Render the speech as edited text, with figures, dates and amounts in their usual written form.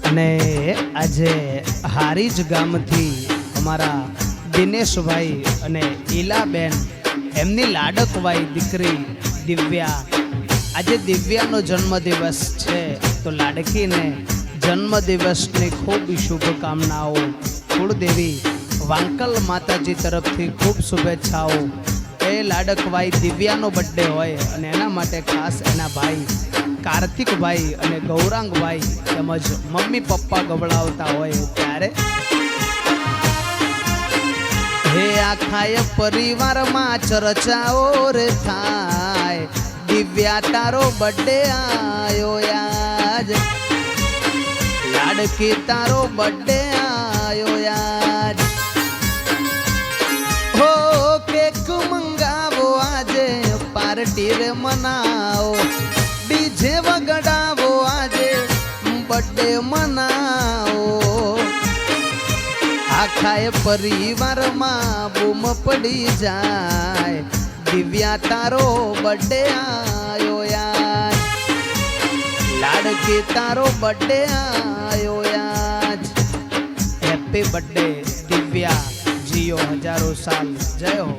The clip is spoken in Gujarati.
અને આજે હારીજ ગામથી અમારા દિનેશભાઈ અને ઈલાબેન એમની લાડકવાઈ દીકરી દિવ્યા, આજે દિવ્યાનો જન્મદિવસ છે તો લાડકીને જન્મદિવસની ખૂબ શુભકામનાઓ. કુળદેવી વાંકલ માતાજી તરફથી ખૂબ શુભેચ્છાઓ. એ લાડકવાઈ દિવ્યાનો બર્થડે હોય અને એના માટે ખાસ એના ભાઈ કાર્તિકભાઈ અને ગૌરાંગભાઈ તેમજ મમ્મી પપ્પા ગવડાવતા હોય ત્યારે હે આખાય પરિવારમાં ચર્ચાઓ રે થાય, દિવ્યા તારો બર્થડે આયો યાદ, લાડકી તારો બર્થડે આયો યાદ. હો કેક મંગાવો આજે પાર્ટી રે મનાવો, ડીજે વગડાવો આજે બર્થડે મનાવો. આખાય પરિવારમાં બૂમ પડી જાય, દિવ્યા તારો બર્થડે આયો યાદ, લાડકી તારો બર્થડે આયો યાદ. હેપી બર્થડે દિવ્યા, જીઓ હજારો સાલ, જય હો.